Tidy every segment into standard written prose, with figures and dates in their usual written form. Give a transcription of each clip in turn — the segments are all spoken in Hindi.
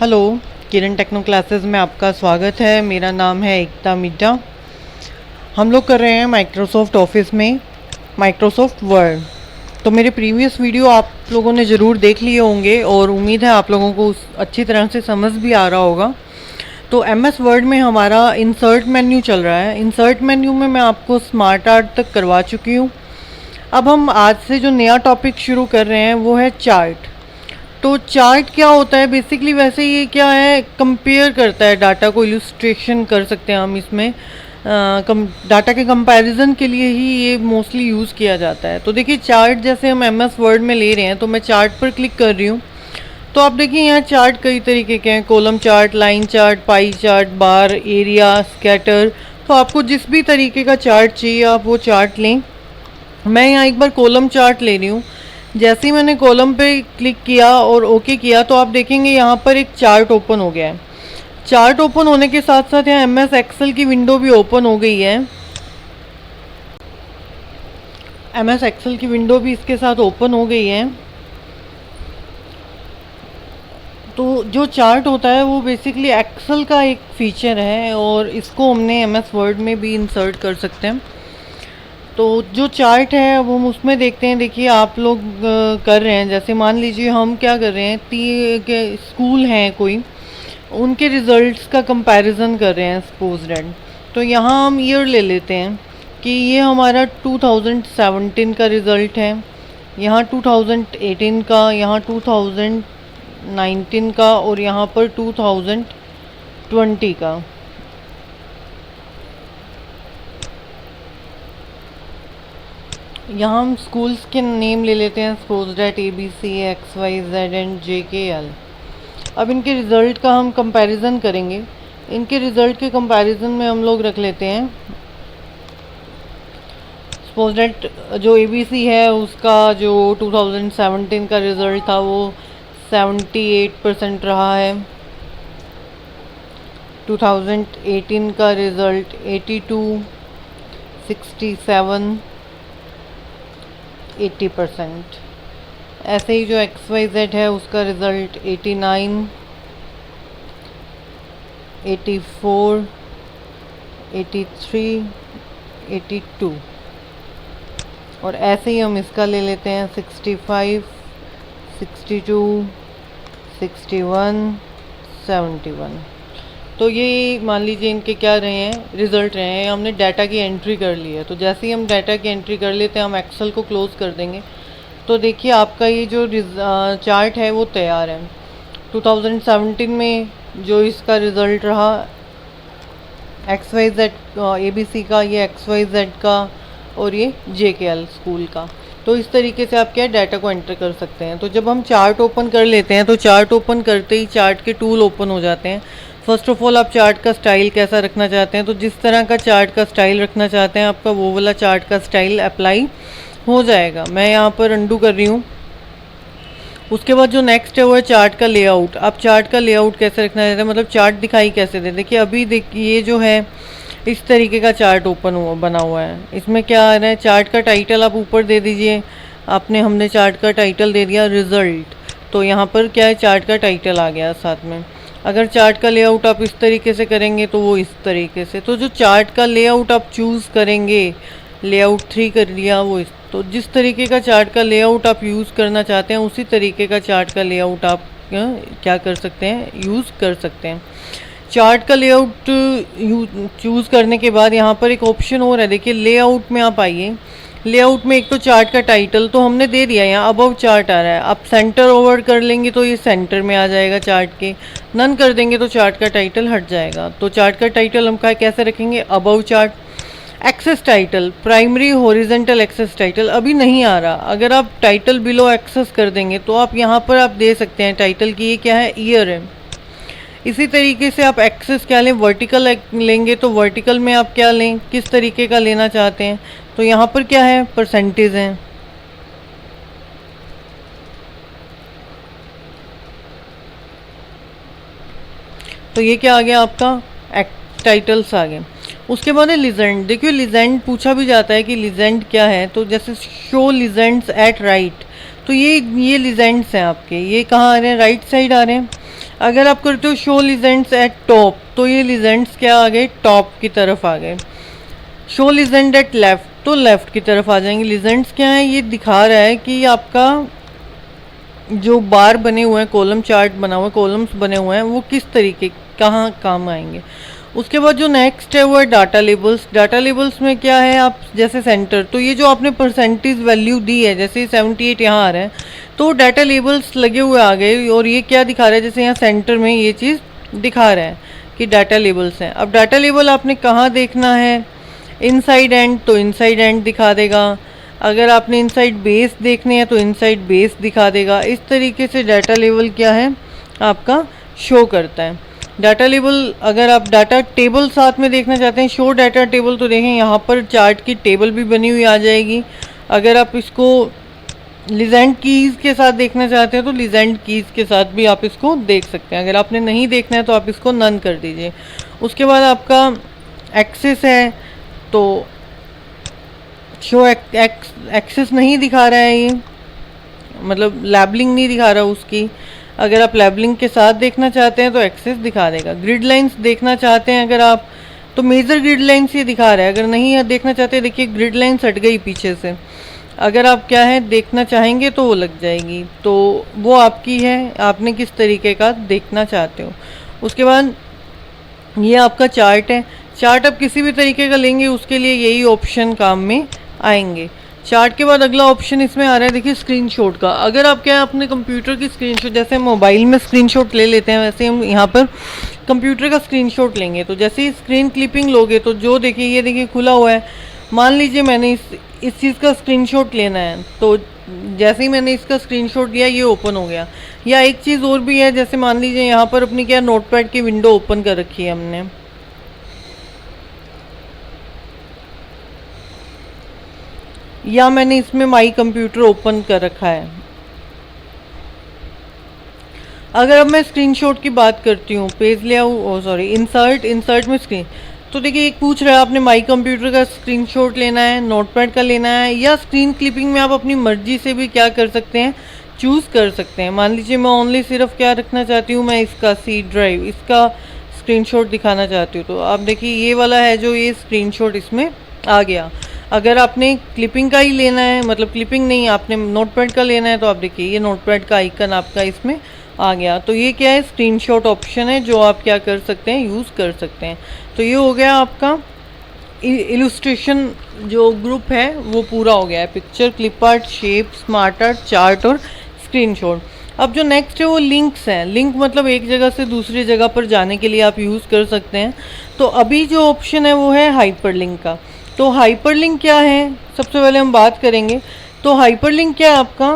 हेलो, किरण टेक्नो क्लासेस में आपका स्वागत है। मेरा नाम है एकता मिड्डा। हम लोग कर रहे हैं माइक्रोसॉफ्ट ऑफिस में माइक्रोसॉफ्ट वर्ड। तो मेरे प्रीवियस वीडियो आप लोगों ने ज़रूर देख लिए होंगे और उम्मीद है आप लोगों को अच्छी तरह से समझ भी आ रहा होगा। तो एमएस वर्ड में हमारा इंसर्ट मेन्यू चल रहा है। इंसर्ट मेन्यू में मैं आपको स्मार्ट आर्ट तक करवा चुकी हूँ। अब हम आज से जो नया टॉपिक शुरू कर रहे हैं वो है चार्ट। तो चार्ट क्या होता है बेसिकली, वैसे ये क्या है, कंपेयर करता है डाटा को, इलस्ट्रेशन कर सकते हैं हम इसमें। डाटा के कंपैरिजन के लिए ही ये मोस्टली यूज़ किया जाता है। तो देखिए चार्ट जैसे हम एमएस वर्ड में ले रहे हैं, तो मैं चार्ट पर क्लिक कर रही हूँ। तो आप देखिए यहाँ चार्ट कई तरीके के हैं, column chart, line chart, pie chart, bar, area, scatter. तो आपको जिस भी तरीके का चार्ट चाहिए आप वो चार्ट लें। मैं यहाँ एक बार कॉलम चार्ट ले रही हूँ। जैसे ही मैंने कॉलम पे क्लिक किया और ओके किया तो आप देखेंगे यहाँ पर एक चार्ट ओपन हो गया है। चार्ट ओपन होने के साथ साथ यहाँ एमएस एक्सेल की विंडो भी ओपन हो गई है। एमएस एक्सेल की विंडो भी इसके साथ ओपन हो गई है। तो जो चार्ट होता है वो बेसिकली एक्सेल का एक फीचर है और इसको हमने एमएस वर्ड में भी इंसर्ट कर सकते हैं। तो जो चार्ट है वो हम उसमें देखते हैं। देखिए आप लोग कर रहे हैं, जैसे मान लीजिए हम क्या कर रहे हैं, स्कूल हैं कोई, उनके रिजल्ट्स का कंपैरिजन कर रहे हैं सपोज दैट। तो यहाँ हम ईयर ले लेते हैं कि ये हमारा 2017 का रिज़ल्ट है, यहाँ 2018 का, यहाँ 2019 का और यहाँ पर 2020 का। यहाँ हम स्कूल्स के नेम ले लेते हैं, suppose that ABC, XYZ and JKL। अब इनके रिज़ल्ट का हम कंपैरिजन करेंगे। इनके रिज़ल्ट के कंपैरिजन में हम लोग रख लेते हैं, सपोज दैट जो ABC है उसका जो 2017 का रिज़ल्ट था वो 78% रहा है। 2018 का रिज़ल्ट 82, 67, 80%। ऐसे ही जो XYZ है उसका रिज़ल्ट 89, 84, 83, 82 और ऐसे ही हम इसका ले लेते हैं 65, 62, 61, 71। तो ये मान लीजिए इनके क्या रहे हैं, रिज़ल्ट रहे हैं। हमने डाटा की एंट्री कर ली है। तो जैसे ही हम डाटा की एंट्री कर लेते हैं हम एक्सेल को क्लोज़ कर देंगे। तो देखिए आपका ये जो चार्ट है वो तैयार है। 2017 में जो इसका रिज़ल्ट रहा XYZ ABC का, ये XYZ का और ये JKL स्कूल का। तो इस तरीके से आप क्या डाटा को एंटर कर सकते हैं। तो जब हम चार्ट ओपन कर लेते हैं तो चार्ट ओपन करते ही चार्ट के टूल ओपन हो जाते हैं। फर्स्ट ऑफ ऑल आप चार्ट का स्टाइल कैसा रखना चाहते हैं, तो जिस तरह का चार्ट का स्टाइल रखना चाहते हैं आपका वो वाला चार्ट का स्टाइल अप्लाई हो जाएगा। मैं यहाँ पर अंडू कर रही हूँ। उसके बाद जो नेक्स्ट है वो है चार्ट का लेआउट। आप चार्ट का लेआउट कैसे रखना चाहते हैं, मतलब चार्ट दिखाई कैसे दे। देखिए अभी देखिए ये जो है इस तरीके का चार्ट बना हुआ है। इसमें क्या आ रहा है, चार्ट का टाइटल आप ऊपर दे दीजिए। हमने चार्ट का टाइटल दे दिया रिज़ल्ट। तो यहाँ पर क्या है, चार्ट का टाइटल आ गया साथ में। अगर चार्ट का लेआउट आप इस तरीके से करेंगे तो वो इस तरीके से। तो जो चार्ट का लेआउट आप चूज़ करेंगे, लेआउट 3 कर लिया वो इस, तो जिस तरीके का चार्ट का लेआउट आप यूज़ करना चाहते हैं उसी तरीके का चार्ट का लेआउट आप क्या कर सकते हैं, यूज़ कर सकते हैं। चार्ट का लेआउट चूज़ करने के बाद यहाँ पर एक ऑप्शन और है, देखिए लेआउट में आप आइए। लेआउट में एक तो चार्ट का टाइटल तो हमने दे दिया, यहाँ अबव चार्ट आ रहा है। आप सेंटर ओवर कर लेंगे तो ये सेंटर में आ जाएगा चार्ट के, नन कर देंगे तो चार्ट का टाइटल हट जाएगा। तो चार्ट का टाइटल हम कैसे रखेंगे, above chart. Axis title, primary horizontal axis title अभी नहीं आ रहा। अगर आप टाइटल बिलो एक्सेस कर देंगे तो आप यहाँ पर आप दे सकते हैं टाइटल की, ये क्या है, ईयर है। इसी तरीके से आप एक्सेस क्या लें, वर्टिकल लेंगे तो वर्टिकल में आप क्या लें, किस तरीके का लेना चाहते हैं। तो यहाँ पर क्या है, परसेंटेज है। तो ये क्या आ गया आपका, टाइटल्स आ गए। उसके बाद है लीजेंड। देखिए लीजेंड पूछा भी जाता है कि लीजेंड क्या है। तो जैसे शो लीजेंड्स एट राइट, तो ये लीजेंड्स हैं आपके, ये कहाँ आ रहे हैं, राइट साइड आ रहे हैं। अगर आप करते हो शो लीजेंड्स एट टॉप, तो ये लीजेंड्स क्या आ गए, टॉप की तरफ आ गए। शो लीजेंड एट लेफ्ट, तो लेफ्ट की तरफ आ जाएंगे। लीजेंड्स क्या है, ये दिखा रहा है कि आपका जो बार बने हुए हैं, कॉलम चार्ट बना हुआ है, कॉलम्स बने हुए हैं, वो किस तरीके कहाँ काम आएंगे। उसके बाद जो नेक्स्ट है वो है डाटा लेबल्स। डाटा लेबल्स में क्या है, आप जैसे सेंटर, तो ये जो आपने परसेंटेज वैल्यू दी है, जैसे 78 यहाँ आ रहा है, तो डाटा लेबल्स लगे हुए आ गए और ये क्या दिखा रहा है, जैसे यहाँ सेंटर में ये चीज़ दिखा रहा है कि डाटा लेबल्स हैं। अब डाटा लेबल आपने कहाँ देखना है, इनसाइड एंड, तो इनसाइड एंड दिखा देगा। अगर आपने इनसाइड बेस देखने हैं तो इनसाइड बेस दिखा देगा। इस तरीके से डाटा लेबल क्या है आपका शो करता है। डाटा लेबल, अगर आप डाटा टेबल साथ में देखना चाहते हैं, शो डाटा टेबल, तो देखें यहाँ पर चार्ट की टेबल भी बनी हुई आ जाएगी। अगर आप इसको लीजेंड कीज़ के साथ देखना चाहते हैं तो लीजेंड कीज़ के साथ भी आप इसको देख सकते हैं। अगर आपने नहीं देखना है तो आप इसको नन कर दीजिए। उसके बाद आपका एक्सेस है, तो शो एक्सेस नहीं दिखा रहा है, ये मतलब लेबलिंग नहीं दिखा रहा उसकी। अगर आप लेबलिंग के साथ देखना चाहते हैं तो एक्सेस दिखा देगा। ग्रिड लाइंस देखना चाहते हैं अगर आप, तो मेजर ग्रिड लाइंस ये दिखा रहा है। अगर नहीं देखना चाहते, देखिए ग्रिड लाइंस हट गई पीछे से। अगर आप क्या है देखना चाहेंगे तो वो लग जाएगी, तो वो आपकी है, आपने किस तरीके का देखना चाहते हो। उसके बाद ये आपका चार्ट है। चार्ट आप किसी भी तरीके का लेंगे उसके लिए यही ऑप्शन काम में आएंगे। चार्ट के बाद अगला ऑप्शन इसमें आ रहा है, देखिए स्क्रीनशॉट का। अगर आप क्या है अपने कंप्यूटर की स्क्रीनशॉट, जैसे मोबाइल में स्क्रीनशॉट ले लेते हैं वैसे हम यहाँ पर कंप्यूटर का स्क्रीनशॉट लेंगे। तो जैसे ही स्क्रीन क्लिपिंग लोगे तो जो देखिए, ये देखिए खुला हुआ है, मान लीजिए मैंने इस चीज़ का स्क्रीनशॉट लेना है, तो जैसे ही मैंने इसका स्क्रीनशॉट लिया ये ओपन हो गया। या एक चीज़ और भी है, जैसे मान लीजिए यहाँ पर अपनी क्या नोटपैड की विंडो ओपन कर रखी है हमने, या मैंने इसमें माई कंप्यूटर ओपन कर रखा है। अगर अब मैं स्क्रीनशॉट की बात करती हूँ, पेज लेआउट, सॉरी इंसर्ट में स्क्रीन, तो देखिए एक पूछ रहा है आपने माई कंप्यूटर का स्क्रीनशॉट लेना है, नोटपैड का लेना है, या स्क्रीन क्लिपिंग में आप अपनी मर्जी से भी क्या कर सकते हैं, चूज़ कर सकते हैं। मान लीजिए मैं ओनली सिर्फ क्या रखना चाहती हूँ, मैं इसका सी ड्राइव, इसका स्क्रीनशॉट दिखाना चाहती हूँ, तो आप देखिए ये वाला है जो ये स्क्रीनशॉट इसमें आ गया। अगर आपने क्लिपिंग का ही लेना है, मतलब क्लिपिंग नहीं, आपने नोटपैड का लेना है, तो आप देखिए ये नोटपैड का आइकन आपका इसमें आ गया। तो ये क्या है, स्क्रीनशॉट ऑप्शन है जो आप क्या कर सकते हैं, यूज़ कर सकते हैं। तो ये हो गया आपका इलुस्ट्रेशन जो ग्रुप है वो पूरा हो गया है, picture, clip art, shape, smart art, chart और स्क्रीनशॉट। अब जो नेक्स्ट है वो लिंक्स हैं। लिंक मतलब एक जगह से दूसरी जगह पर जाने के लिए आप यूज़ कर सकते हैं। तो अभी जो ऑप्शन है वो है हाइपरलिंक का। तो हाइपरलिंक क्या है, सबसे पहले हम बात करेंगे। तो हाइपरलिंक क्या है आपका,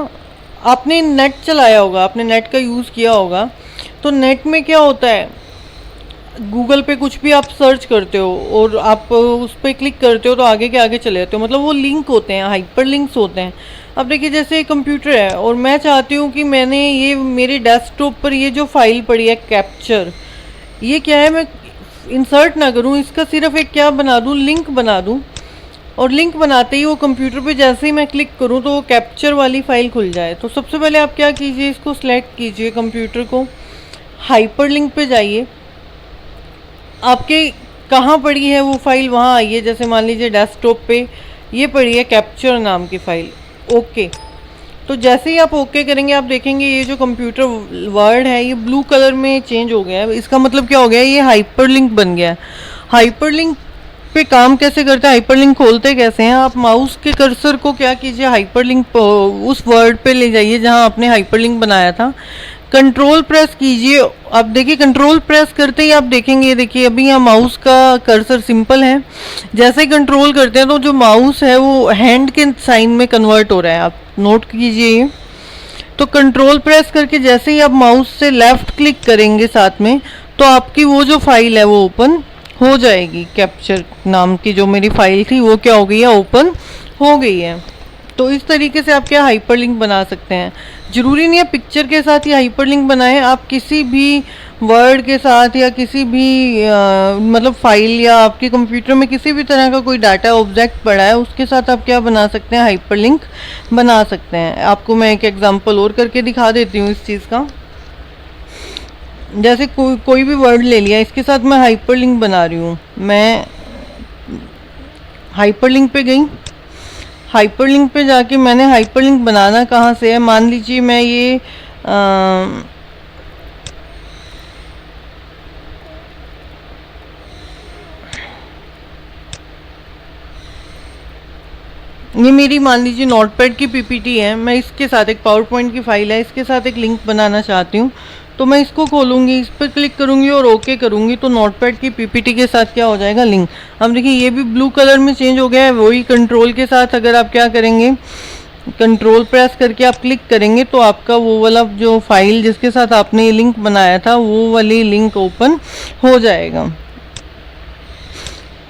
आपने नेट चलाया होगा, आपने नेट का यूज़ किया होगा, तो नेट में क्या होता है, गूगल पे कुछ भी आप सर्च करते हो और आप उस पर क्लिक करते हो तो आगे के आगे चले जाते हो, मतलब वो लिंक होते हैं, हाइपर लिंक्स होते हैं। अब देखिए जैसे कंप्यूटर है और मैं चाहती हूँ कि मैंने ये मेरे डेस्कटॉप पर ये जो फाइल पड़ी है कैप्चर, ये क्या है, मैं इंसर्ट ना करूँ, इसका सिर्फ एक क्या बना दूँ, लिंक बना दूँ, और लिंक बनाते ही वो कंप्यूटर पे जैसे ही मैं क्लिक करूँ तो वो कैप्चर वाली फ़ाइल खुल जाए। तो सबसे पहले आप क्या कीजिए, इसको सिलेक्ट कीजिए कंप्यूटर को, हाइपरलिंक पे जाइए, आपके कहाँ पड़ी है वो फाइल वहाँ आइए। जैसे मान लीजिए डेस्कटॉप पे ये पड़ी है कैप्चर नाम की फ़ाइल, ओके। तो जैसे ही आप ओके करेंगे आप देखेंगे ये जो कंप्यूटर वर्ड है ये ब्लू कलर में चेंज हो गया है। इसका मतलब क्या हो गया, ये हाइपरलिंक बन गया है। हाइपरलिंक पे काम कैसे करते हैं, हाइपरलिंक खोलते कैसे हैं, आप माउस के कर्सर को क्या कीजिए, हाइपरलिंक उस वर्ड पे ले जाइए जहां आपने हाइपरलिंक बनाया था, कंट्रोल प्रेस कीजिए। अब देखिए कंट्रोल प्रेस करते ही आप देखेंगे, ये देखिए अभी यहाँ माउस का कर्सर सिंपल है, जैसे ही कंट्रोल करते हैं तो जो माउस है वो हैंड के साइन में कन्वर्ट हो रहा है, आप नोट कीजिए। तो कंट्रोल प्रेस करके जैसे ही आप माउस से लेफ्ट क्लिक करेंगे साथ में, तो आपकी वो जो फाइल है वो ओपन हो जाएगी। कैप्चर नाम की जो मेरी फाइल थी वो क्या हो गई है, ओपन हो गई है। तो इस तरीके से आप क्या हाइपरलिंक बना सकते हैं। ज़रूरी नहीं है पिक्चर के साथ ही हाइपरलिंक बनाएं, आप किसी भी वर्ड के साथ या किसी भी मतलब फाइल या आपके कंप्यूटर में किसी भी तरह का कोई डाटा ऑब्जेक्ट पड़ा है उसके साथ आप क्या बना सकते हैं, हाइपरलिंक बना सकते हैं। आपको मैं एक एग्जांपल और करके दिखा देती हूँ इस चीज़ का। जैसे कोई भी वर्ड ले लिया, इसके साथ मैं हाइपरलिंक बना रही हूँ। मैं हाइपरलिंक पे गई, हाइपरलिंक पे जाके मैंने हाइपरलिंक बनाना कहाँ से है, मान लीजिए मैं ये मेरी मान लीजिए नोटपैड की पीपीटी है, मैं इसके साथ एक पावर पॉइंट की फाइल है, इसके साथ एक लिंक बनाना चाहती हूँ। तो मैं इसको खोलूंगी, इस पर क्लिक करूंगी और ओके करूंगी, तो नोटपैड की पीपीटी के साथ क्या हो जाएगा, लिंक। अब देखिए ये भी ब्लू कलर में चेंज हो गया है। वही कंट्रोल के साथ अगर आप क्या करेंगे, कंट्रोल प्रेस करके आप क्लिक करेंगे तो आपका वो वाला जो फाइल जिसके साथ आपने ये लिंक बनाया था वो वाली लिंक ओपन हो जाएगा।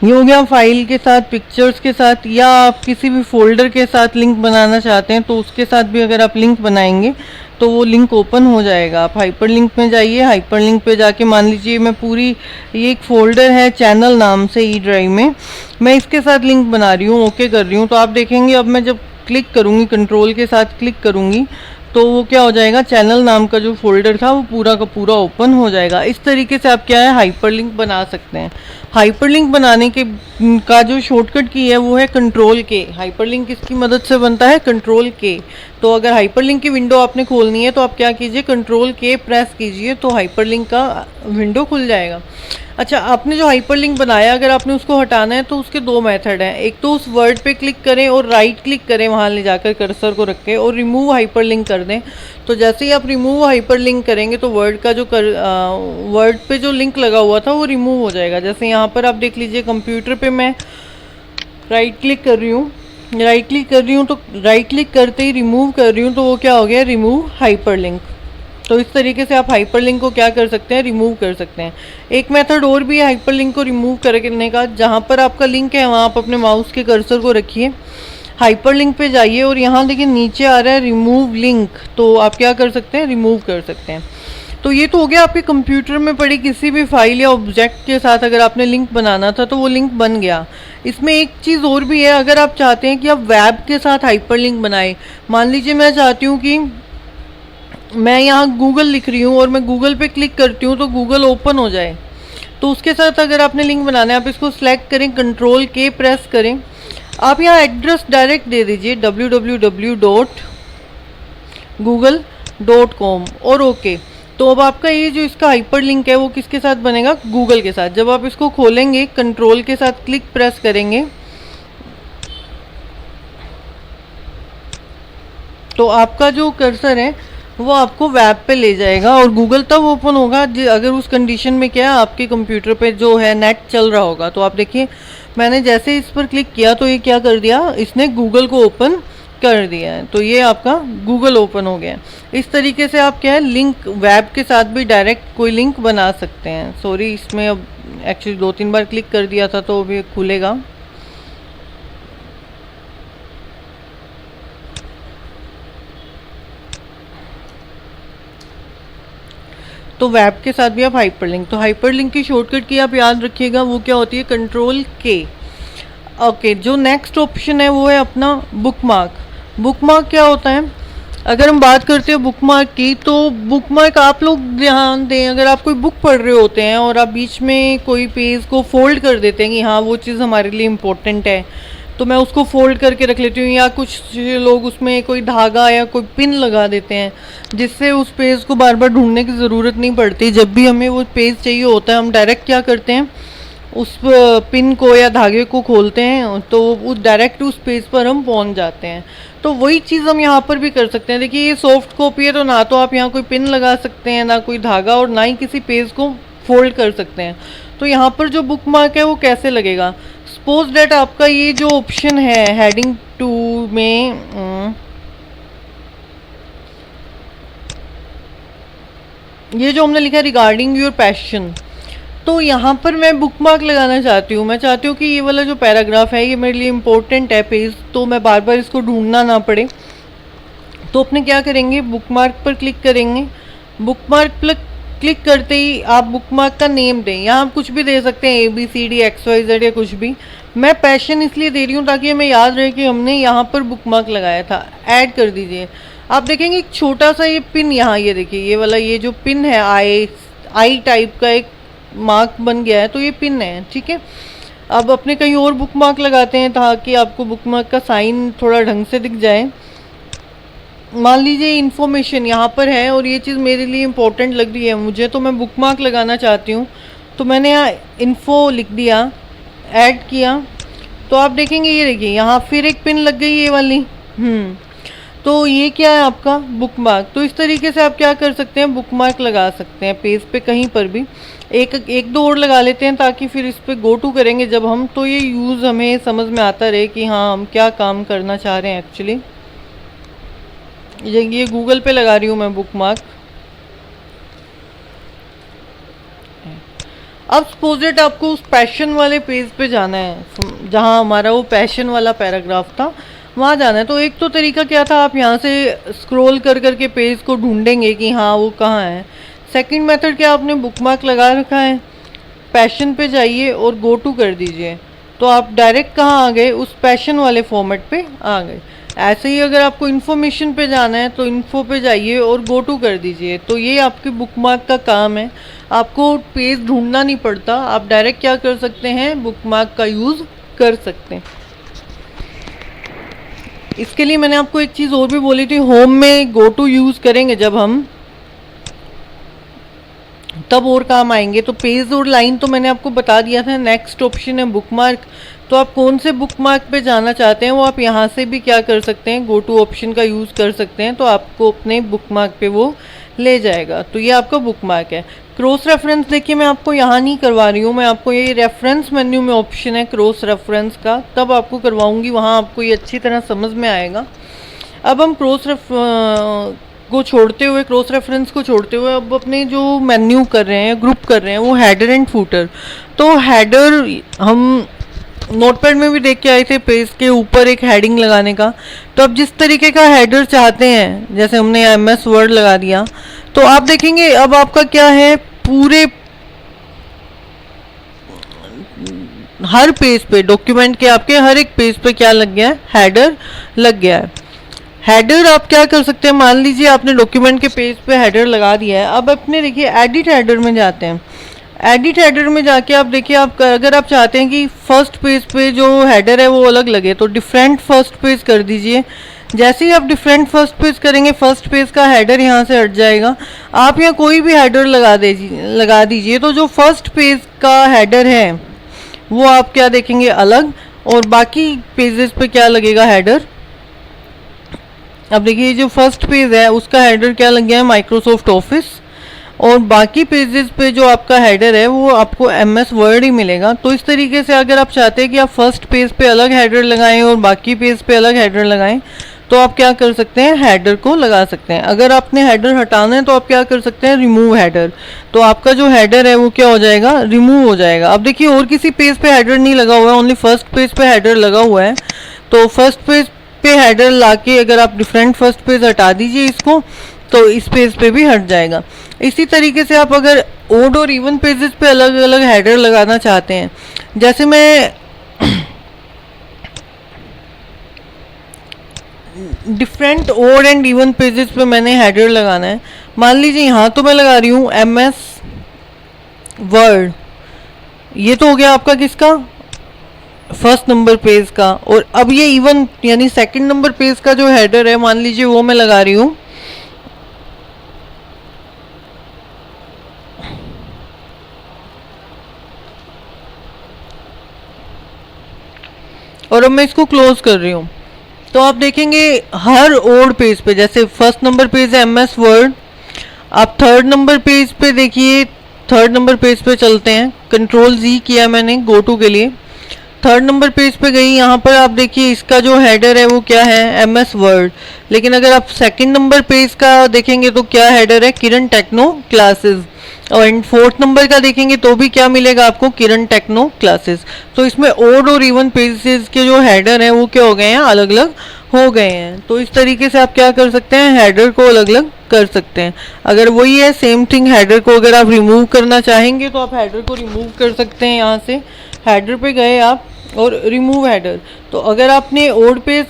ये हो गया फाइल के साथ, पिक्चर्स के साथ, या आप किसी भी फोल्डर के साथ लिंक बनाना चाहते हैं तो उसके साथ भी अगर आप लिंक बनाएंगे तो वो लिंक ओपन हो जाएगा। आप हाइपर लिंक में जाइए, हाइपर लिंक पे जाके मान लीजिए मैं पूरी, ये एक फोल्डर है चैनल नाम से ई ड्राइव में, मैं इसके साथ लिंक बना रही हूँ, ओके कर रही हूँ। तो आप देखेंगे अब मैं जब क्लिक करूँगी, कंट्रोल के साथ क्लिक करूँगी तो वो क्या हो जाएगा, चैनल नाम का जो फोल्डर था वो पूरा का पूरा ओपन हो जाएगा। इस तरीके से आप क्या है हाइपरलिंक बना सकते हैं। हाइपरलिंक बनाने के का जो शॉर्टकट की है वो है कंट्रोल के। हाइपरलिंक किसकी मदद से बनता है, कंट्रोल के। तो अगर हाइपरलिंक की विंडो आपने खोलनी है तो आप क्या कीजिए, कंट्रोल के प्रेस कीजिए तो हाइपरलिंक का विंडो खुल जाएगा। अच्छा, आपने जो हाइपरलिंक बनाया अगर आपने उसको हटाना है तो उसके दो मेथड हैं। एक तो उस वर्ड पे क्लिक करें और राइट क्लिक करें वहाँ ले जाकर कर्सर को रख के और रिमूव हाइपरलिंक कर दें। तो जैसे ही आप रिमूव हाइपरलिंक करेंगे तो वर्ड का जो वर्ड पे जो लिंक लगा हुआ था वो रिमूव हो जाएगा। जैसे यहाँ पर आप देख लीजिए कंप्यूटर पे मैं राइट क्लिक कर रही हूँ, राइट क्लिक कर रही हूँ तो राइट क्लिक करते ही रिमूव कर रही हूँ तो वो क्या हो गया, रिमूव हाइपरलिंक। तो इस तरीके से आप हाइपरलिंक को क्या कर सकते हैं, रिमूव कर सकते हैं। एक मेथड और भी है हाइपरलिंक को रिमूव करने का। जहाँ पर आपका लिंक है वहाँ आप अपने माउस के कर्सर को रखिए, हाइपरलिंक पे जाइए और यहाँ देखिए नीचे आ रहा है रिमूव लिंक, तो आप क्या कर सकते हैं, रिमूव कर सकते हैं। तो ये तो हो गया आपके कंप्यूटर में पड़ी किसी भी फाइल या ऑब्जेक्ट के साथ अगर आपने लिंक बनाना था तो वो लिंक बन गया। इसमें एक चीज़ और भी है, अगर आप चाहते हैं कि आप वेब के साथ हाइपरलिंक बनाएं, मान लीजिए मैं चाहती हूँ कि मैं यहाँ गूगल लिख रही हूँ और मैं गूगल पे क्लिक करती हूँ तो गूगल ओपन हो जाए, तो उसके साथ अगर आपने लिंक बनाना है आप इसको सिलेक्ट करें, कंट्रोल के प्रेस करें, आप यहाँ एड्रेस डायरेक्ट दे दीजिए www.google.com और ओके। तो अब आपका ये जो इसका हाइपर लिंक है वो किसके साथ बनेगा, गूगल के साथ। जब आप इसको खोलेंगे कंट्रोल के साथ क्लिक प्रेस करेंगे तो आपका जो कर्सर है वो आपको वेब पे ले जाएगा और गूगल तब ओपन होगा अगर उस कंडीशन में क्या है, आपके कंप्यूटर पे जो है नेट चल रहा होगा। तो आप देखिए मैंने जैसे इस पर क्लिक किया तो ये क्या कर दिया, इसने गूगल को ओपन कर दिया है, तो ये आपका गूगल ओपन हो गया। इस तरीके से आप क्या है लिंक वेब के साथ भी डायरेक्ट कोई लिंक बना सकते हैं। सॉरी, इसमें अब एक्चुअली 2-3 बार क्लिक कर दिया था तो अभी खुलेगा। तो वेब के साथ भी आप हाइपरलिंक, तो हाइपरलिंक की शॉर्टकट की आप याद रखिएगा वो क्या होती है, कंट्रोल के। ओके, जो नेक्स्ट ऑप्शन है वो है अपना बुकमार्क। बुकमार्क क्या होता है, अगर हम बात करते हैं बुकमार्क की तो बुकमार्क आप लोग ध्यान दें, अगर आप कोई बुक पढ़ रहे होते हैं और आप बीच में कोई पेज को फोल्ड कर देते हैं कि हाँ वो चीज़ हमारे लिए इम्पोर्टेंट है तो मैं उसको फोल्ड करके रख लेती हूँ, या कुछ लोग उसमें कोई धागा या कोई पिन लगा देते हैं जिससे उस पेज को बार बार ढूंढने की ज़रूरत नहीं पड़ती। जब भी हमें वो पेज चाहिए होता है हम डायरेक्ट क्या करते हैं, उस पिन को या धागे को खोलते हैं तो उस डायरेक्ट उस पेज पर हम पहुंच जाते हैं। तो वही चीज़ हम यहाँ पर भी कर सकते हैं। देखिए ये सॉफ्ट कॉपी है तो ना तो आप यहाँ कोई पिन लगा सकते हैं, ना कोई धागा, और ना ही किसी पेज को फोल्ड कर सकते हैं। तो यहाँ पर जो बुक मार्क है वो कैसे लगेगा, सपोज डेट आपका ये जो ऑप्शन है हेडिंग 2 में ये जो हमने लिखा है रिगार्डिंग योर पैशन, तो यहाँ पर मैं बुक मार्क लगाना चाहती हूँ। मैं चाहती हूँ कि ये वाला जो पैराग्राफ है ये मेरे लिए इम्पोर्टेंट है पेज, तो मैं बार बार इसको ढूंढना ना पड़े। तो अपने क्या करेंगे, बुक मार्क पर क्लिक करेंगे। बुक मार्क पर क्लिक करते ही आप बुक मार्क का नेम दें, यहाँ आप कुछ भी दे सकते हैं ABCD XYZ या कुछ भी। मैं पैशन इसलिए दे रही हूँ ताकि हमें याद रहे कि हमने यहाँ पर बुक मार्क लगाया था। ऐड कर दीजिए। आप देखेंगे एक छोटा सा ये पिन, यहाँ ये देखिए ये वाला ये जो पिन है आई टाइप का एक मार्क बन गया है, तो ये पिन है, ठीक है। अब अपने कहीं और बुक मार्क लगाते हैं ताकि आपको बुक मार्क का साइन थोड़ा ढंग से दिख जाए। मान लीजिए इन्फॉर्मेशन यहाँ पर है और ये चीज़ मेरे लिए इम्पोर्टेंट लग रही है मुझे, तो मैं बुक मार्क लगाना चाहती हूँ, तो मैंने यहाँ इन्फो लिख दिया, ऐड किया, तो आप देखेंगे ये देखिए यहाँ फिर एक पिन लग गई ये वाली। तो ये क्या है आपका बुक मार्क। तो इस तरीके से आप क्या कर सकते हैं, बुक मार्क लगा सकते हैं पेज पे कहीं पर भी। एक दो और लगा लेते हैं ताकि फिर इस पे गो टू करेंगे जब हम, तो ये यूज़ हमें समझ में आता रहे कि हाँ हम क्या काम करना चाह रहे हैं एक्चुअली। ये गूगल पे लगा रही हूँ मैं बुक मार्क। अब सपोज आपको उस पैशन वाले पेज पे जाना है जहाँ हमारा वो पैशन वाला पैराग्राफ था, वहाँ जाना है। तो एक तो तरीका क्या था, आप यहाँ से स्क्रॉल कर करके पेज को ढूंढेंगे कि हाँ वो कहाँ है। सेकंड मेथड क्या, आपने बुक मार्क लगा रखा है, पैशन पे जाइए और गो टू कर दीजिए, तो आप डायरेक्ट कहाँ आ गए, उस पैशन वाले फॉर्मेट पे आ गए। ऐसे ही अगर आपको इन्फॉर्मेशन पे जाना है तो इन्फो पे जाइए और गो टू कर दीजिए। तो ये आपके बुक मार्क का काम है, आपको पेज ढूंढना नहीं पड़ता, आप डायरेक्ट क्या कर सकते हैं, बुक मार्क का यूज़ कर सकते हैं। इसके लिए मैंने आपको एक चीज़ और भी बोली थी, होम में गो टू यूज़ करेंगे जब हम, तब और काम आएंगे। तो पेज और लाइन तो मैंने आपको बता दिया था। नेक्स्ट ऑप्शन है बुक मार्क। तो आप कौन से बुक मार्क पे जाना चाहते हैं वो आप यहाँ से भी क्या कर सकते हैं, गो टू ऑप्शन का यूज़ कर सकते हैं, तो आपको अपने बुक मार्क पे वो ले जाएगा। तो ये आपका बुक मार्क है। क्रॉस रेफरेंस देखिए मैं आपको यहाँ नहीं करवा रही हूँ, मैं आपको ये रेफरेंस मेन्यू में ऑप्शन है क्रॉस रेफरेंस का, तब आपको करवाऊँगी, वहाँ आपको ये अच्छी तरह समझ में आएगा। अब हम को छोड़ते हुए, क्रॉस रेफरेंस को छोड़ते हुए अब अपने जो मेन्यू कर रहे हैं, ग्रुप कर रहे हैं, वो हेडर एंड फूटर। तो हेडर हम नोटपैड में भी देख के आए थे, पेज के ऊपर एक हेडिंग लगाने का। तो अब जिस तरीके का हेडर चाहते हैं, जैसे हमने MS वर्ड लगा दिया, तो आप देखेंगे अब आपका क्या है, पूरे हर पेज पे, डॉक्यूमेंट के आपके हर एक पेज पे क्या लग गया है, हेडर लग गया है। हेडर आप क्या कर सकते हैं, मान लीजिए आपने डॉक्यूमेंट के पेज पे हेडर लगा दिया है। अब अपने देखिए एडिट हेडर में जाते हैं। एडिट हेडर में जाके आप देखिए, आप अगर आप चाहते हैं कि फर्स्ट पेज पे जो हेडर है वो अलग लगे, तो डिफरेंट फर्स्ट पेज कर दीजिए। जैसे ही आप डिफरेंट फर्स्ट पेज करेंगे, फर्स्ट पेज का हेडर यहाँ से हट जाएगा। आप यहाँ कोई भी हेडर लगा दीजिए, तो जो फर्स्ट पेज का हेडर है वो आप क्या देखेंगे, अलग, और बाकी पेजेस पे क्या लगेगा, हेडर। अब देखिए जो फर्स्ट पेज है उसका हेडर क्या लग गया है, माइक्रोसॉफ्ट ऑफिस, और बाकी पेजेस पे जो आपका हेडर है वो आपको MS वर्ड ही मिलेगा। तो इस तरीके से अगर आप चाहते हैं कि आप फर्स्ट पेज पे अलग हेडर लगाएं और बाकी पेज पे अलग हेडर लगाएं, तो आप क्या कर सकते हैं, हेडर को लगा सकते हैं। अगर आपने हेडर हटाना है तो आप क्या कर सकते हैं, रिमूव हेडर। तो आपका जो हेडर है वो क्या हो जाएगा, रिमूव हो जाएगा। अब देखिए और किसी पेज पे हेडर नहीं लगा हुआ है, ओनली फर्स्ट पेज पे हेडर लगा हुआ है। तो फर्स्ट पेज पे हेडर लाके अगर आप डिफरेंट फर्स्ट पेज हटा दीजिए इसको, तो इस पेज पे भी हट जाएगा। इसी तरीके से आप अगर ओड और इवन पेजेस पे अलग अलग हेडर लगाना चाहते हैं, जैसे मैं different odd and even pages पे मैंने हेडर लगाना है, मान लीजिए यहाँ तो मैं लगा रही हूँ MS वर्ड। ये तो हो गया आपका किसका, फर्स्ट नंबर पेज का। और अब ये इवन यानी सेकंड नंबर पेज का जो हेडर है, मान लीजिए वो मैं लगा रही हूँ और अब मैं इसको क्लोज कर रही हूँ। तो आप देखेंगे हर ओड पेज पे, जैसे फर्स्ट नंबर पेज है MS वर्ड, आप थर्ड नंबर पेज पे देखिए, थर्ड नंबर पेज पे चलते हैं, Ctrl+Z किया मैंने गो टू के लिए, थर्ड नंबर पेज पे गई। यहाँ पर आप देखिए इसका जो हेडर है वो क्या है, MS वर्ड। लेकिन अगर आप सेकंड नंबर पेज का देखेंगे तो क्या हेडर है, किरण टेक्नो क्लासेस। और फोर्थ नंबर का देखेंगे तो भी क्या मिलेगा आपको, किरण टेक्नो क्लासेस। तो इसमें ओड और इवन पेजेस के जो हेडर हैं वो क्या हो गए हैं, अलग अलग हो गए हैं। तो इस तरीके से आप क्या कर सकते हैं, हेडर को अलग अलग कर सकते हैं। अगर वही है सेम थिंग, हेडर को अगर आप रिमूव करना चाहेंगे तो आप हेडर को रिमूव कर सकते हैं। यहाँ से हेडर पे गए आप और रिमूव हेडर। तो अगर आपने ओड पेज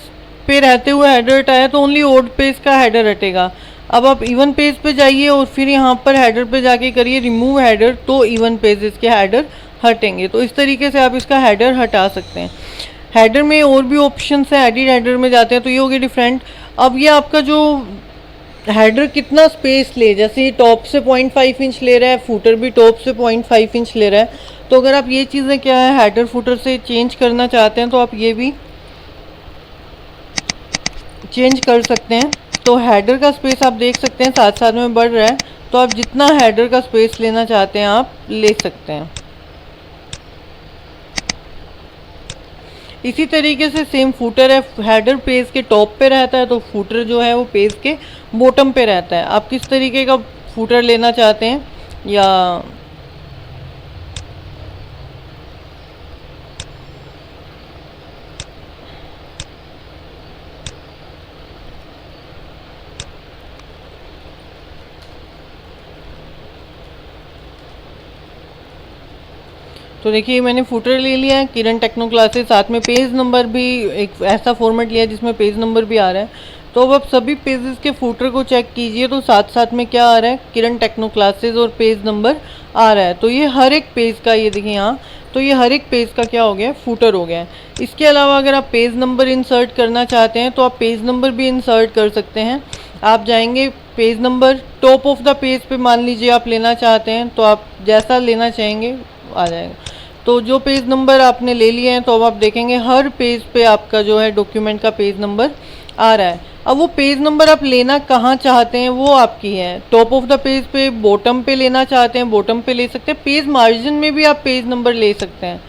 पे रहते हुए हेडर हटाया तो ओनली ओड पेज का हेडर हटेगा। अब आप इवन पेज पे जाइए और फिर यहाँ पर हेडर पे जाके करिए रिमूव हेडर, तो इवन पेजेस के हेडर हटेंगे। तो इस तरीके से आप इसका हेडर हटा सकते हैं। हेडर में और भी ऑप्शंस हैं, एडिट हेडर में जाते हैं तो ये हो गया डिफरेंट। अब ये आपका जो हेडर कितना स्पेस ले, जैसे टॉप से 0.5 इंच ले रहा है, फुटर भी टॉप से 0.5 इंच ले रहा है, तो अगर आप ये चीज़ें क्या है हेडर फुटर से चेंज करना चाहते हैं तो आप ये भी चेंज कर सकते हैं। तो हेडर का स्पेस आप देख सकते हैं साथ साथ में बढ़ रहा है, तो आप जितना हेडर का स्पेस लेना चाहते हैं आप ले सकते हैं। इसी तरीके से सेम फुटर है, हेडर पेज के टॉप पे रहता है तो फुटर जो है वो पेज के बॉटम पे रहता है। आप किस तरीके का फुटर लेना चाहते हैं या तो देखिए मैंने फुटर ले लिया है किरण टेक्नो क्लासेस, साथ में पेज नंबर भी एक ऐसा फॉर्मेट लिया है जिसमें पेज नंबर भी आ रहा है। तो अब आप सभी पेजेस के फुटर को चेक कीजिए तो साथ साथ में क्या आ रहा है, किरण टेक्नो क्लासेस और पेज नंबर आ रहा है। तो ये हर एक पेज का, ये देखिए यहाँ, तो ये हर एक पेज का क्या हो गया है, फुटर हो गया है। इसके अलावा अगर आप पेज नंबर इंसर्ट करना चाहते हैं तो आप पेज नंबर भी इंसर्ट कर सकते हैं। आप जाएंगे page number, top of the page पे मान लीजिए आप लेना चाहते हैं, तो आप जैसा लेना चाहेंगे आ जाएगा। तो जो पेज नंबर आपने ले लिए हैं तो अब आप देखेंगे हर पेज पे आपका जो है डॉक्यूमेंट का पेज नंबर आ रहा है। अब वो पेज नंबर आप लेना कहाँ चाहते हैं वो आपकी है, टॉप ऑफ द पेज पे, बॉटम पे लेना चाहते हैं बॉटम पे ले सकते हैं, पेज मार्जिन में भी आप पेज नंबर ले सकते हैं।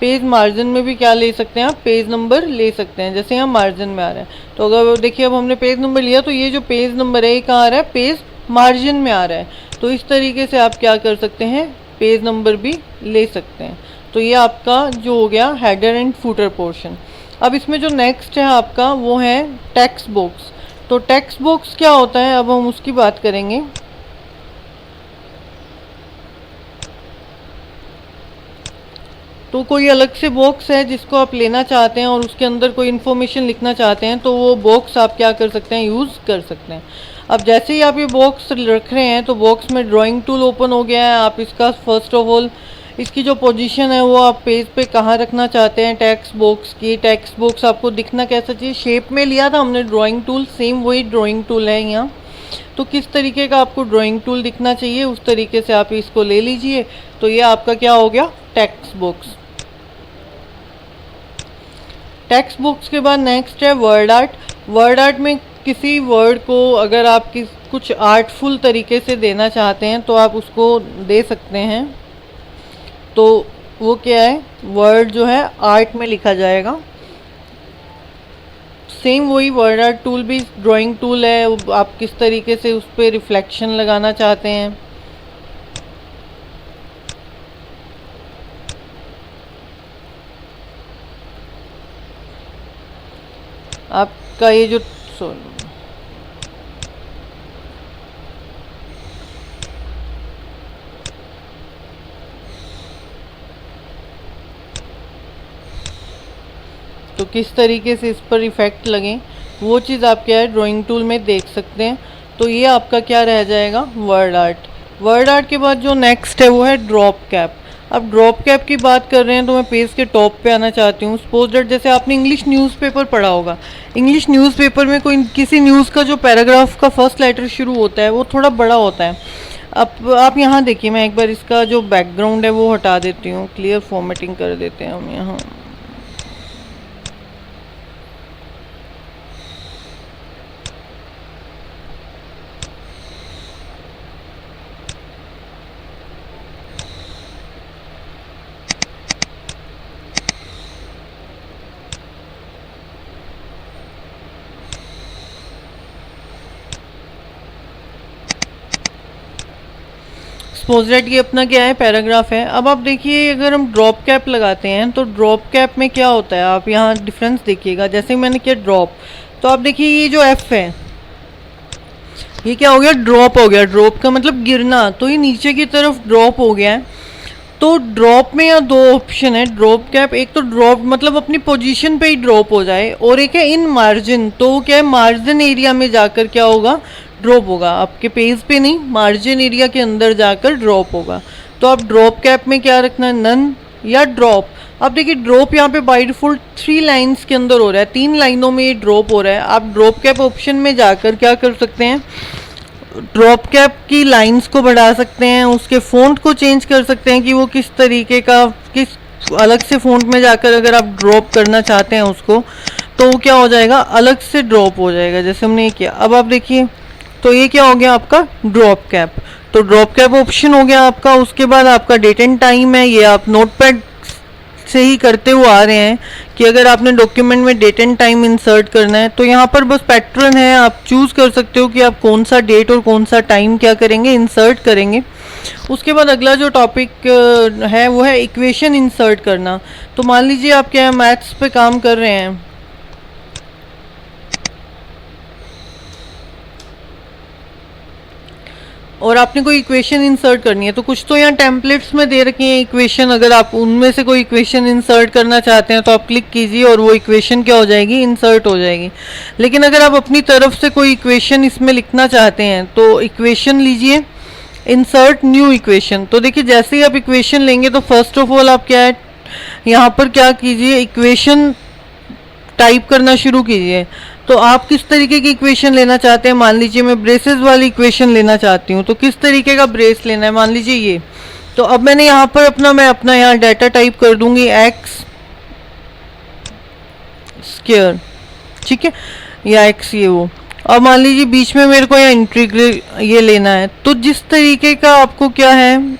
पेज मार्जिन में भी क्या ले सकते हैं आप, पेज नंबर ले सकते हैं, जैसे यहाँ मार्जिन में आ रहा है। तो अगर देखिए अब हमने पेज नंबर लिया तो ये जो पेज नंबर है ये कहाँ आ रहा है, पेज मार्जिन में आ रहा है। तो इस तरीके से आप क्या कर सकते हैं, पेज नंबर भी ले सकते हैं। तो ये आपका जो हो गया हेडर एंड फुटर पोर्शन। अब इसमें जो नेक्स्ट है आपका वो है टेक्स्ट बॉक्स। तो टेक्स्ट बॉक्स क्या होता है अब हम उसकी बात करेंगे। तो कोई अलग से बॉक्स है जिसको आप लेना चाहते हैं और उसके अंदर कोई इन्फॉर्मेशन लिखना चाहते हैं तो वो बॉक्स आप क्या कर सकते हैं, यूज़ कर सकते हैं। अब जैसे ही आप ये बॉक्स रख रहे हैं तो बॉक्स में ड्राइंग टूल ओपन हो गया है। आप इसका फर्स्ट ऑफ ऑल इसकी जो पोजीशन है वो आप पेज पे कहाँ रखना चाहते हैं, टेक्स्ट बॉक्स की। टेक्स्ट बॉक्स आपको दिखना कैसा चाहिए, शेप में लिया था हमने ड्राइंग टूल, सेम वही ड्राइंग टूल है यहाँ। तो किस तरीके का आपको ड्राइंग टूल दिखना चाहिए उस तरीके से आप इसको ले लीजिए। तो ये आपका क्या हो गया, टेक्स्ट बॉक्स। टेक्स्ट बॉक्स के बाद नेक्स्ट है वर्ड आर्ट। वर्ड आर्ट में किसी वर्ड को अगर आप कुछ आर्टफुल तरीके से देना चाहते हैं तो आप उसको दे सकते हैं। तो वो क्या है, वर्ड जो है आर्ट में लिखा जाएगा। सेम वही वर्ड आर्ट टूल भी ड्राइंग टूल है, आप किस तरीके से उस पर रिफ्लेक्शन लगाना चाहते हैं। आपका ये जो तो किस तरीके से इस पर इफ़ेक्ट लगें वो चीज़ आप क्या है ड्राइंग टूल में देख सकते हैं। तो ये आपका क्या रह जाएगा, वर्ड आर्ट। वर्ड आर्ट के बाद जो नेक्स्ट है वो है ड्रॉप कैप। अब ड्रॉप कैप की बात कर रहे हैं तो मैं पेज के टॉप पे आना चाहती हूँ। सपोज दैट जैसे आपने इंग्लिश न्यूज़पेपर पढ़ा होगा, इंग्लिश न्यूज़पेपर में कोई किसी न्यूज़ का जो पैराग्राफ का फर्स्ट लेटर शुरू होता है वो थोड़ा बड़ा होता है। अब आप यहाँ देखिए, मैं एक बार इसका जो बैकग्राउंड है वो हटा देती हूँ, क्लियर फॉर्मेटिंग कर देते हैं हम यहाँ। सपोज दैट ये अपना क्या है, पैराग्राफ है। अब आप देखिए अगर हम ड्रॉप कैप लगाते हैं तो ड्रॉप कैप में क्या होता है, आप यहाँ डिफरेंस देखिएगा। जैसे मैंने किया ड्रॉप, तो आप देखिए ये जो एफ है ये क्या हो गया, ड्रॉप हो गया। ड्रॉप का मतलब गिरना, तो ये नीचे की तरफ ड्रॉप हो गया है। तो ड्रॉप में यहाँ दो ऑप्शन है ड्रॉप कैप, एक तो ड्रॉप मतलब अपनी पोजीशन पे ही ड्रॉप हो जाए, और एक है इन मार्जिन। तो क्या है, मार्जिन एरिया में जाकर क्या होगा, ड्रॉप होगा, आपके पेज पे नहीं, मार्जिन एरिया के अंदर जाकर ड्रॉप होगा। तो आप ड्रॉप कैप में क्या रखना है, नन या ड्रॉप। अब देखिए ड्रॉप यहाँ पे बाय डिफॉल्ट 3 लाइन्स के अंदर हो रहा है, 3 लाइनों में ये ड्रॉप हो रहा है। आप ड्रॉप कैप ऑप्शन में जाकर क्या कर सकते हैं, ड्रॉप कैप की लाइंस को बढ़ा सकते हैं, उसके फ़ॉन्ट को चेंज कर सकते हैं कि वो किस तरीके का, किस अलग से फ़ॉन्ट में जाकर अगर आप ड्रॉप करना चाहते हैं उसको, तो वो क्या हो जाएगा, अलग से ड्रॉप हो जाएगा, जैसे हमने ये किया। अब आप देखिए, तो ये क्या हो गया आपका ड्रॉप कैप। तो ड्रॉप कैप ऑप्शन हो गया आपका। उसके बाद आपका डेट एंड टाइम है, ये आप नोटपैड से ही करते हुए आ रहे हैं कि अगर आपने डॉक्यूमेंट में डेट एंड टाइम इंसर्ट करना है तो यहाँ पर बस पैटर्न है, आप चूज़ कर सकते हो कि आप कौन सा डेट और कौन सा टाइम क्या करेंगे, इंसर्ट करेंगे। उसके बाद अगला जो टॉपिक है वो है इक्वेशन इंसर्ट करना। तो मान लीजिए आप क्या है, मैथ्स पे काम कर रहे हैं, और आपने कोई इक्वेशन इंसर्ट करनी है, तो कुछ तो यहाँ टेम्पलेट्स में दे रखी है इक्वेशन। अगर आप उनमें से कोई इक्वेशन इंसर्ट करना चाहते हैं तो आप क्लिक कीजिए और वो इक्वेशन क्या हो जाएगी, इंसर्ट हो जाएगी। लेकिन अगर आप अपनी तरफ से कोई इक्वेशन इसमें लिखना चाहते हैं तो इक्वेशन लीजिए, इंसर्ट न्यू इक्वेशन। तो देखिए जैसे ही आप इक्वेशन लेंगे तो फर्स्ट ऑफ ऑल आप क्या है, यहाँ पर क्या कीजिए, इक्वेशन टाइप करना शुरू कीजिए। तो आप किस तरीके की इक्वेशन लेना चाहते हैं, मान लीजिए मैं ब्रेसेस वाली इक्वेशन लेना चाहती हूँ, तो किस तरीके का ब्रेस लेना है, मान लीजिए ये। तो अब मैंने यहाँ पर मैं अपना यहाँ डाटा टाइप कर दूंगी एक्स स्क्वायर, ठीक है, या एक्स ये वो। अब मान लीजिए बीच में मेरे को यहाँ इंटीग्रल ये लेना है, तो जिस तरीके का आपको क्या है,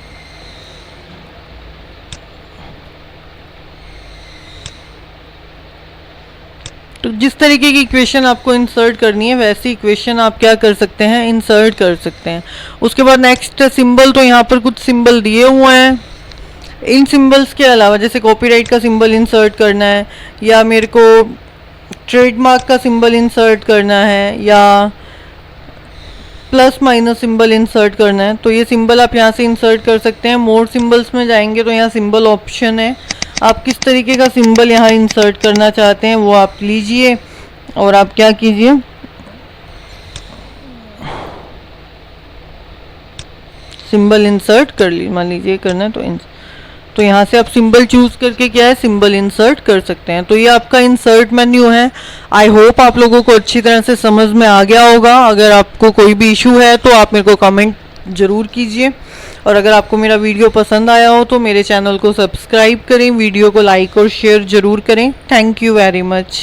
तो जिस तरीके की इक्वेशन आपको इंसर्ट करनी है वैसी इक्वेशन आप क्या कर सकते हैं, इंसर्ट कर सकते हैं। उसके बाद नेक्स्ट सिंबल, तो यहाँ पर कुछ सिंबल दिए हुए हैं। इन सिंबल्स के अलावा जैसे कॉपीराइट का सिंबल इंसर्ट करना है, या मेरे को ट्रेडमार्क का सिंबल इंसर्ट करना है, या प्लस माइनस सिंबल इंसर्ट करना है, तो ये सिंबल आप यहाँ से इंसर्ट कर सकते हैं। मोर सिंबल्स में जाएंगे तो यहाँ सिंबल ऑप्शन है, आप किस तरीके का सिंबल यहाँ इंसर्ट करना चाहते हैं वो आप लीजिए और आप क्या कीजिए, सिंबल इंसर्ट कर लीजिए। मान लीजिए करना है तो यहाँ से आप सिंबल चूज करके क्या है, सिंबल इंसर्ट कर सकते हैं। तो ये आपका इंसर्ट मेन्यू है। आई होप आप लोगों को अच्छी तरह से समझ में आ गया होगा। अगर आपको कोई भी इशू है तो आप मेरे को कमेंट ज़रूर कीजिए, और अगर आपको मेरा वीडियो पसंद आया हो तो मेरे चैनल को सब्सक्राइब करें, वीडियो को लाइक और शेयर ज़रूर करें। Thank you very much.